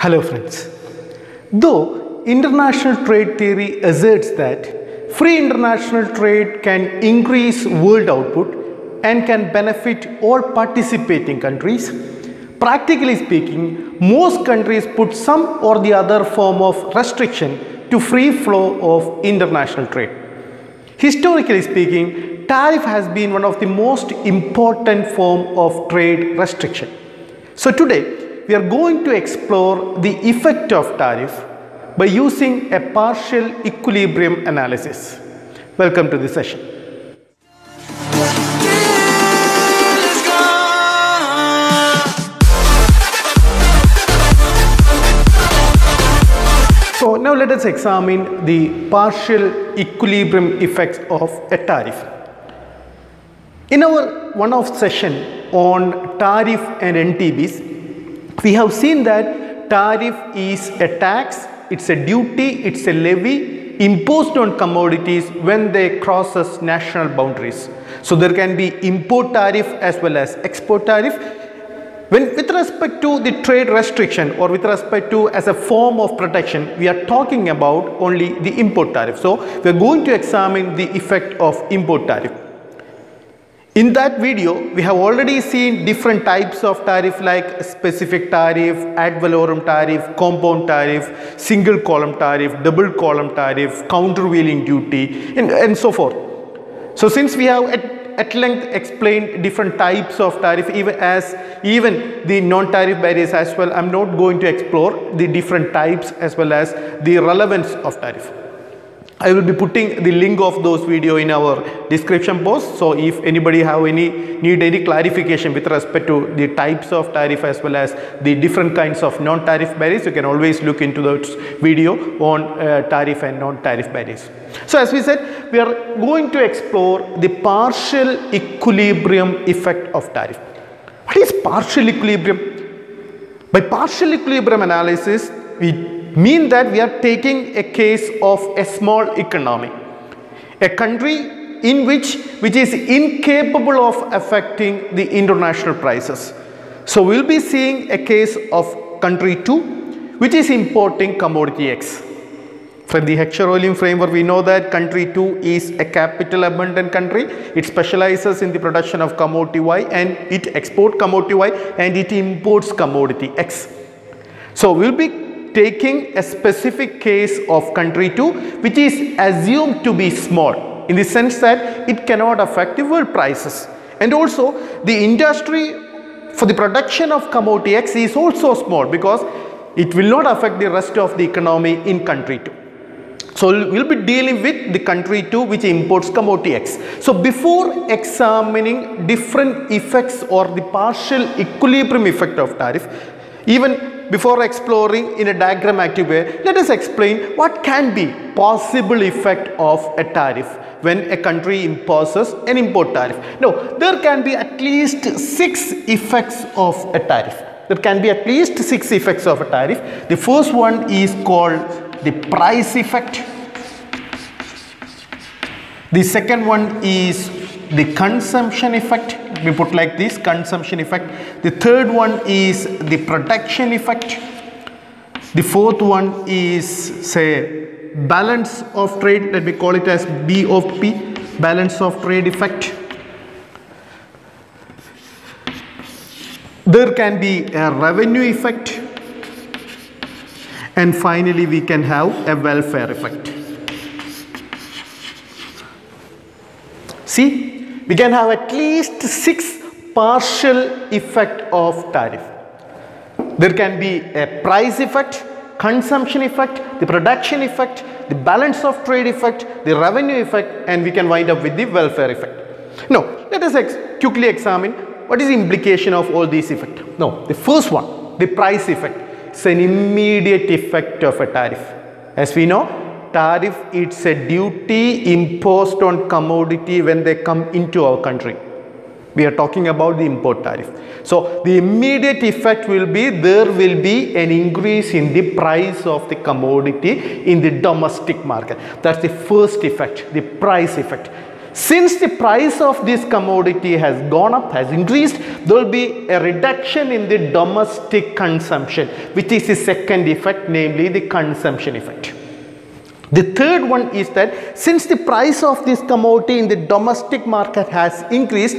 Hello friends. Though international trade theory asserts that free international trade can increase world output and can benefit all participating countries, practically speaking, most countries put some or the other form of restriction to free flow of international trade. Historically speaking, tariff has been one of the most important form of trade restriction. So today, we are going to explore the effect of tariff by using a partial equilibrium analysis. Welcome to the session. So now let us examine the partial equilibrium effects of a tariff. In our one-off session on tariff and NTBs, we have seen that tariff is a tax, it's a duty, it's a levy imposed on commodities when they crosses national boundaries. So there can be import tariff as well as export tariff. With respect to the trade restriction or with respect to as a form of protection, we are talking about only the import tariff. So we are going to examine the effect of import tariff. In that video, we have already seen different types of tariff like specific tariff, ad valorem tariff, compound tariff, single column tariff, double column tariff, countervailing duty, and so forth. So since we have at length explained different types of tariff, even the non-tariff barriers as well, I am not going to explore the different types as well as the relevance of tariff. I will be putting the link of those video in our description post. So if anybody need any clarification with respect to the types of tariff as well as the different kinds of non-tariff barriers, you can always look into that video on tariff and non-tariff barriers. So as we said, we are going to explore the partial equilibrium effect of tariff. What is partial equilibrium? By partial equilibrium analysis, we mean that we are taking a case of a small economy, a country which is incapable of affecting the international prices. So we will be seeing a case of country 2 which is importing commodity X. From the Heckscher-Ohlin framework, we know that country 2 is a capital abundant country. It specializes in the production of commodity Y and it exports commodity Y and it imports commodity X. So we will be taking a specific case of country 2 which is assumed to be small in the sense that it cannot affect the world prices, and also the industry for the production of commodity X is also small because it will not affect the rest of the economy in country 2. So we will be dealing with the country 2 which imports commodity X. So before examining different effects or the partial equilibrium effect of tariff, even before exploring in a diagrammatic way, let us explain what can be possible effect of a tariff when a country imposes an import tariff. Now, there can be at least 6 effects of a tariff. There can be at least 6 effects of a tariff. The first one is called the price effect. The second one is the consumption effect. We put like this, consumption effect. The third one is the production effect. The fourth one is, say, balance of trade. Let me call it as BOP, balance of trade effect. There can be a revenue effect. And finally, we can have a welfare effect. See? We can have at least 6 partial effect of tariff. There can be a price effect, consumption effect, the production effect, the balance of trade effect, the revenue effect, and we can wind up with the welfare effect. Now, let us quickly examine what is the implication of all these effects. Now, the first one, the price effect, is an immediate effect of a tariff. As we know, tariff, it's a duty imposed on commodity when they come into our country. We are talking about the import tariff. So the immediate effect will be there will be an increase in the price of the commodity in the domestic market. That's the first effect, the price effect. Since the price of this commodity has gone up, has increased, there will be a reduction in the domestic consumption, which is the second effect, namely the consumption effect. The third one is that since the price of this commodity in the domestic market has increased,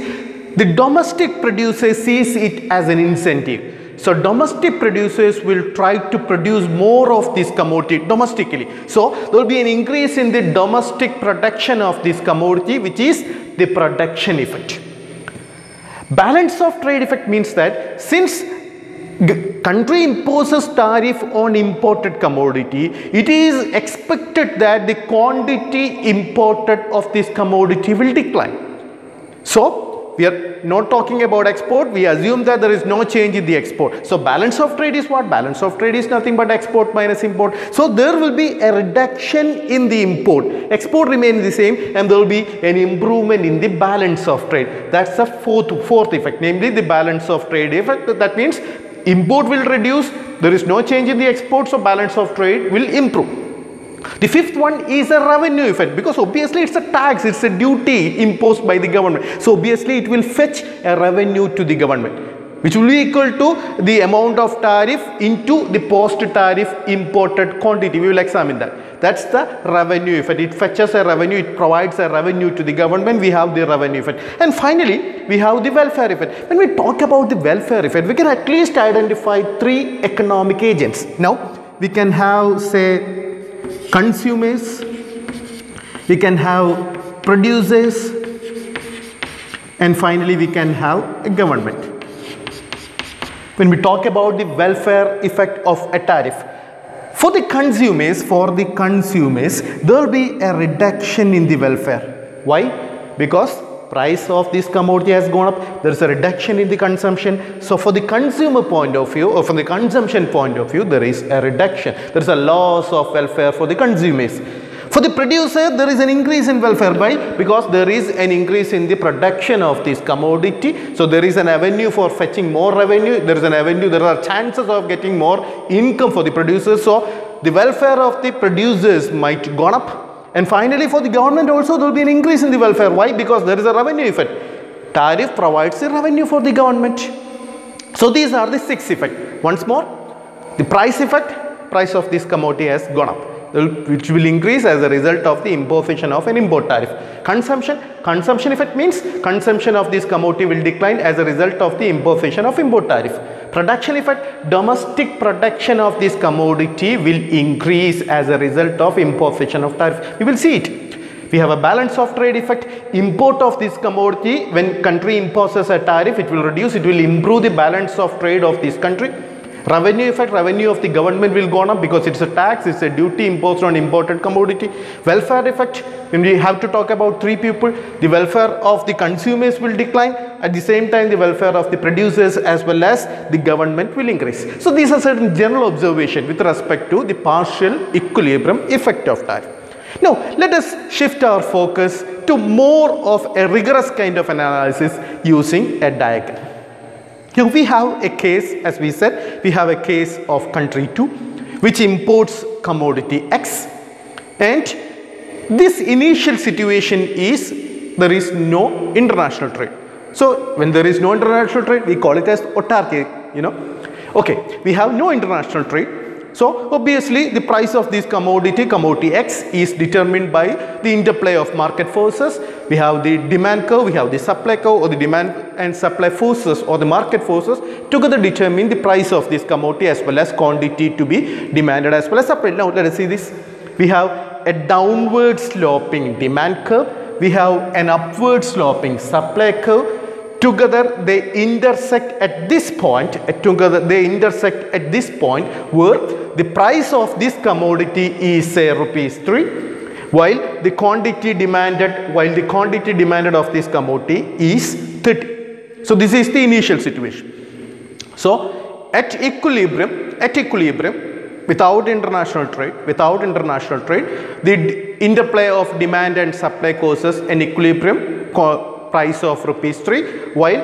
the domestic producer sees it as an incentive. So domestic producers will try to produce more of this commodity domestically. So there will be an increase in the domestic production of this commodity, which is the production effect. Balance of trade effect means that since country imposes tariff on imported commodity, it is expected that the quantity imported of this commodity will decline. So we are not talking about export, we assume that there is no change in the export. So balance of trade is what? Balance of trade is nothing but export minus import. So there will be a reduction in the import. Export remains the same and there will be an improvement in the balance of trade. That's the fourth effect, namely the balance of trade effect. That means import will reduce, there is no change in the export, so balance of trade will improve. The fifth one is a revenue effect, because obviously it's a tax, it's a duty imposed by the government. So obviously it will fetch a revenue to the government, which will be equal to the amount of tariff into the post-tariff imported quantity. We will examine that. That's the revenue effect. It fetches a revenue, it provides a revenue to the government. We have the revenue effect. And finally, we have the welfare effect. When we talk about the welfare effect, we can at least identify three economic agents. Now, we can have, say, consumers, we can have producers, and finally we can have a government. When we talk about the welfare effect of a tariff, for the consumers, there will be a reduction in the welfare. Why? Because price of this commodity has gone up, there is a reduction in the consumption. So for the consumer point of view, or from the consumption point of view, there is a reduction. There is a loss of welfare for the consumers. For the producer, there is an increase in welfare. Why? Because there is an increase in the production of this commodity. So there is an avenue for fetching more revenue. There is an avenue, there are chances of getting more income for the producers. So the welfare of the producers might go up. And finally, for the government also, there will be an increase in the welfare. Why? Because there is a revenue effect. Tariff provides a revenue for the government. So these are the six effects. Once more, the price effect, price of this commodity has gone up, which will increase as a result of the imposition of an import tariff. Consumption effect means consumption of this commodity will decline as a result of the imposition of import tariff. Production effect, domestic production of this commodity will increase as a result of imposition of tariff. We will see it. We have a balance of trade effect, import of this commodity. When country imposes a tariff, it will reduce, it will improve the balance of trade of this country. Revenue effect, revenue of the government will go up because it's a tax, it's a duty imposed on imported commodity. Welfare effect, when we have to talk about three people, the welfare of the consumers will decline. At the same time, the welfare of the producers as well as the government will increase. So these are certain general observations with respect to the partial equilibrium effect of tariff. Now, let us shift our focus to more of a rigorous kind of analysis using a diagram. Here we have a case, as we said, we have a case of country 2 which imports commodity X, and this initial situation is there is no international trade. So when there is no international trade, we call it as autarky, Okay, we have no international trade. So obviously the price of this commodity X, is determined by the interplay of market forces. We have the demand curve, we have the supply curve, or the demand and supply forces or the market forces together determine the price of this commodity as well as quantity to be demanded as well as supplied. Now let us see this. We have a downward sloping demand curve, we have an upward sloping supply curve. Together they intersect at this point, where the price of this commodity is say ₹3, while the quantity demanded of this commodity is 30. So this is the initial situation. So at equilibrium, without international trade, the interplay of demand and supply causes an equilibrium price of ₹3, while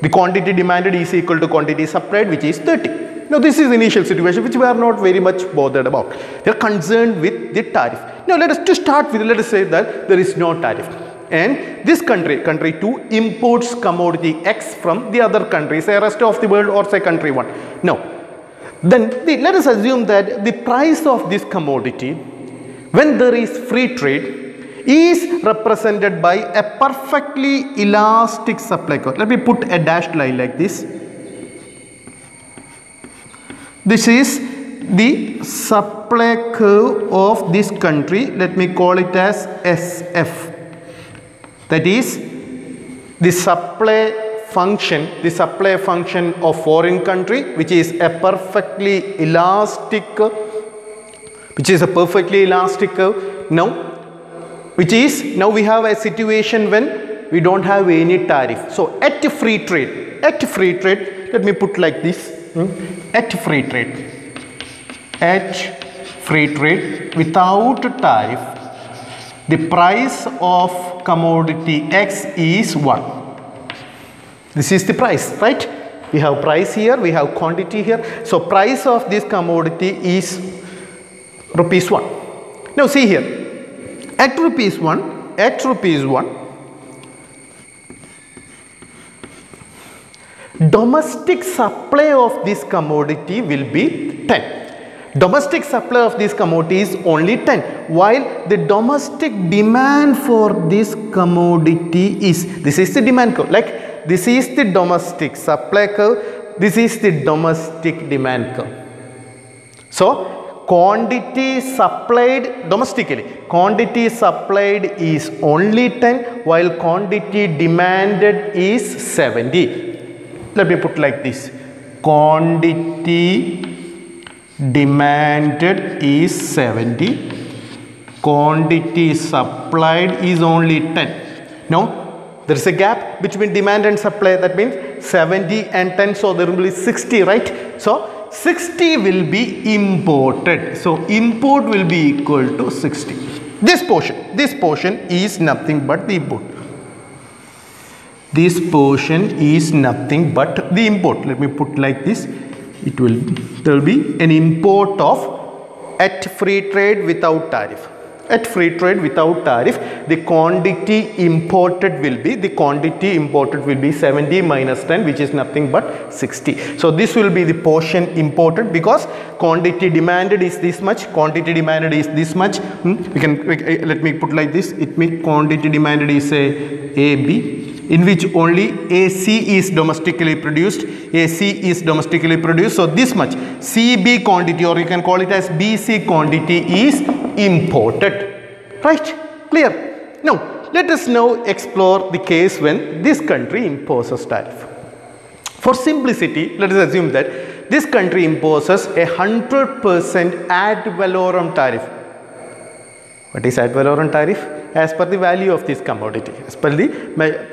the quantity demanded is equal to quantity supplied, which is 30. Now this is the initial situation which we are not very much bothered about. They are concerned with the tariff. Now let us to start with, let us say that there is no tariff. And this country 2 imports commodity X from the other country, say rest of the world or say country 1. Now, then let us assume that the price of this commodity when there is free trade is represented by a perfectly elastic supply curve. Let me put a dashed line like this. This is the supply curve of this country. Let me call it as SF. That is the supply function of foreign country, which is a perfectly elastic curve. Now we have a situation when we don't have any tariff. So at free trade, let me put like this, at free trade without tariff, the price of commodity X is 1. This is the price, right? We have price here, we have quantity here. So price of this commodity is rupees 1. Now see here. At rupees 1, domestic supply of this commodity will be 10. Domestic supply of this commodity is only 10, while the domestic demand for this commodity is, this is the demand curve, like this is the domestic supply curve, this is the domestic demand curve. So quantity supplied domestically, quantity supplied is only 10 while quantity demanded is 70. Let me put like this, quantity demanded is 70, quantity supplied is only 10. Now there is a gap between demand and supply, that means 70 and 10, so there will be 60, right? So 60 will be imported. So import will be equal to 60. This portion is nothing but the import. This portion is nothing but the import. Let me put like this. There will be an import of at free trade without tariff. At free trade without tariff, the quantity imported will be 70 minus 10, which is nothing but 60. So this will be the portion imported because quantity demanded is this much, quantity demanded is this much. Let me put like this. It means quantity demanded is say AB, in which only AC is domestically produced. So this much CB quantity, or you can call it as BC quantity, is imported. Right? Clear? Now let us now explore the case when this country imposes tariff. For simplicity, let us assume that this country imposes 100% ad valorem tariff. What is ad valorem tariff? As per the value of this commodity, as per the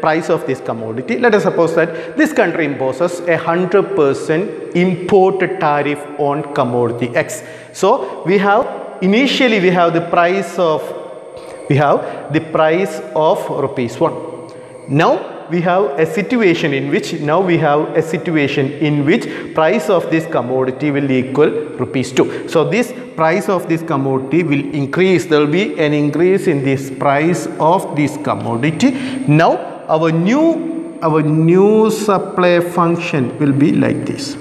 price of this commodity. Let us suppose that this country imposes 100% import tariff on commodity X. So we have initially the price of rupees 1. Now we have a situation in which price of this commodity will equal rupees 2. So this price of this commodity will increase. There will be an increase in this price of this commodity. Now our new supply function will be like this.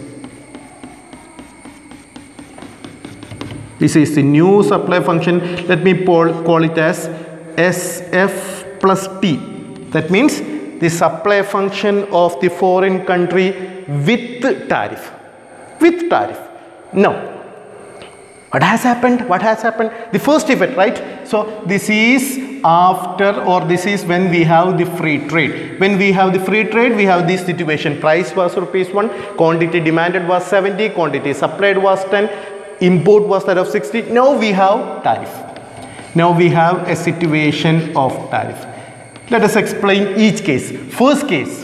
This is the new supply function. Let me call it as SF plus T. That means the supply function of the foreign country with tariff. Now what has happened? The first effect, right? So this is after, or this is when we have the free trade. When we have the free trade, we have this situation. Price was rupees 1, quantity demanded was 70, quantity supplied was 10, import was that of 60. Now we have tariff. Now we have a situation of tariff. Let us explain each case. First case,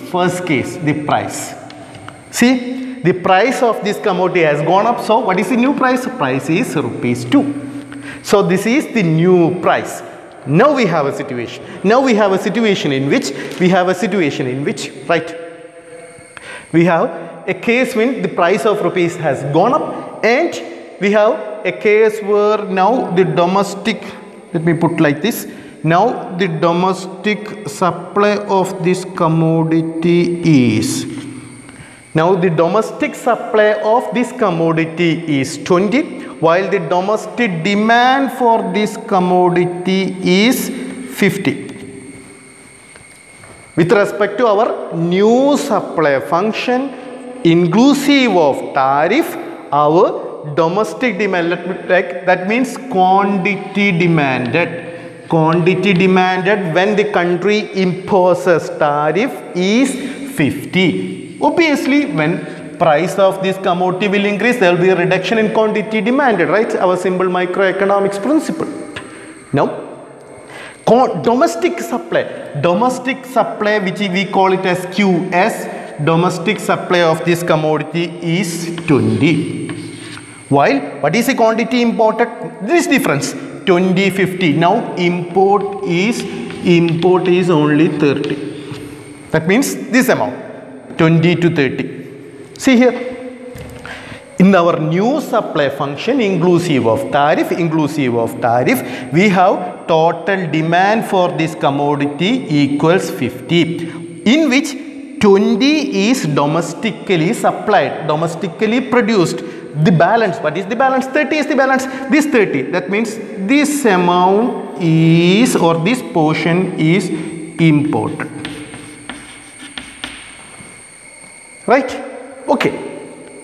the price. See, the price of this commodity has gone up. So what is the new price? Price is rupees 2. So this is the new price. Now we have a situation. In which, right? We have a case when the price of rupees has gone up, and we have a case where now the domestic, let me put like this, now the domestic supply of this commodity is, now the domestic supply of this commodity is 20, while the domestic demand for this commodity is 50. With respect to our new supply function inclusive of tariff, our domestic demand, that means quantity demanded when the country imposes tariff is 50. Obviously, when price of this commodity will increase, there will be a reduction in quantity demanded, right? Our simple microeconomics principle. Now, domestic supply which we call it as QS, domestic supply of this commodity is 20. While what is the quantity imported? This difference 20, 50. Now import is only 30. That means this amount 20 to 30. See here. In our new supply function inclusive of tariff, we have total demand for this commodity equals 50, in which 20 is domestically supplied, domestically produced. The balance, what is the balance? 30 is the balance. This 30, that means this amount is, or this portion is imported. Right? Okay.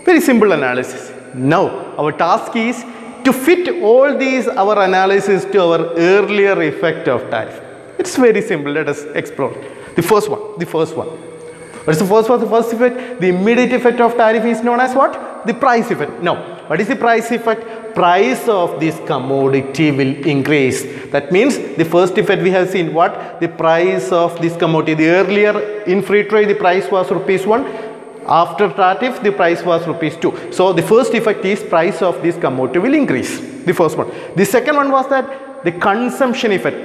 Very simple analysis. Now, our task is to fit all these, our analysis, to our earlier effect of tariff. It's very simple. Let us explore. The first one. What is the first one? The first effect? The immediate effect of tariff is known as what? The price effect. Now, what is the price effect? Price of this commodity will increase. That means the first effect we have seen what? The price of this commodity. The earlier in free trade, the price was ₹1. After tariff, the price was ₹2. So the first effect is price of this commodity will increase. The first one. The second one was that the consumption effect.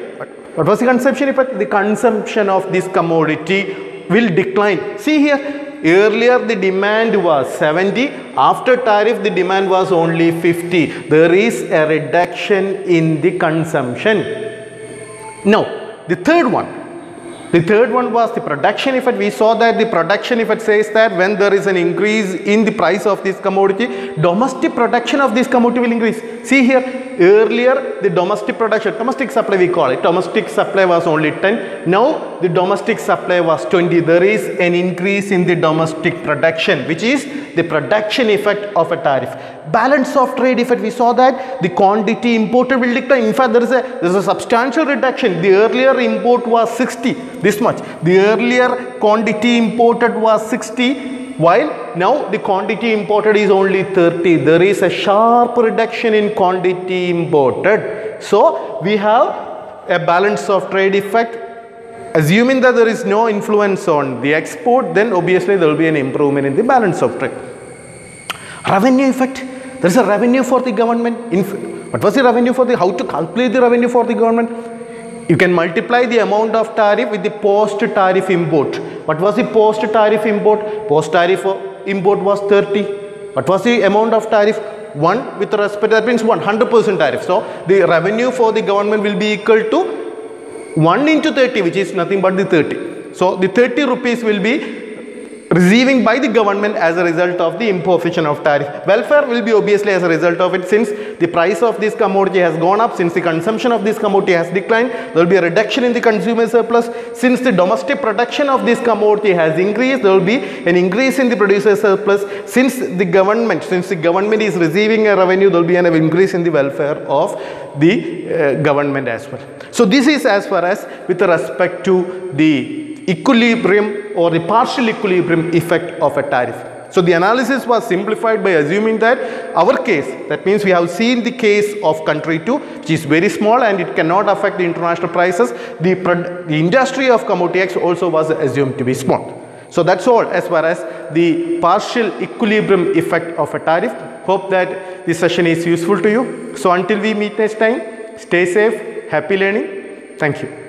What was the consumption effect? The consumption of this commodity will decline. See here, earlier the demand was 70. After tariff, the demand was only 50. There is a reduction in the consumption. Now, the third one. The third one was the production effect. We saw that the production effect says that when there is an increase in the price of this commodity, domestic production of this commodity will increase. See here, earlier the domestic production, domestic supply we call it, domestic supply was only 10. Now the domestic supply was 20. There is an increase in the domestic production, which is the production effect of a tariff. Balance of trade effect, we saw that the quantity imported will decline. In fact, there is a substantial reduction. The earlier import was 60, this much. The earlier quantity imported was 60, while now the quantity imported is only 30. There is a sharp reduction in quantity imported. So we have a balance of trade effect. Assuming that there is no influence on the export, then obviously there will be an improvement in the balance of trade. Revenue effect. There is a revenue for the government. What was the revenue for the, how to calculate the revenue for the government? You can multiply the amount of tariff with the post-tariff import. What was the post-tariff import? Post-tariff import was 30. What was the amount of tariff? 1 with respect, that means 100% tariff. So the revenue for the government will be equal to 1 into 30, which is nothing but the 30. So the 30 rupees will be receiving by the government as a result of the imposition of tariff. Welfare will be obviously as a result of it, since the price of this commodity has gone up, since the consumption of this commodity has declined, there will be a reduction in the consumer surplus. Since the domestic production of this commodity has increased, there will be an increase in the producer surplus. Since the government is receiving a revenue, there will be an increase in the welfare of the government as well. So this is as far as with respect to the equilibrium or the partial equilibrium effect of a tariff. So the analysis was simplified by assuming that our case, that means we have seen the case of country 2, which is very small and it cannot affect the international prices. The industry of commodity X also was assumed to be small. So that's all as far as the partial equilibrium effect of a tariff. Hope that this session is useful to you. So until we meet next time, stay safe, happy learning. Thank you.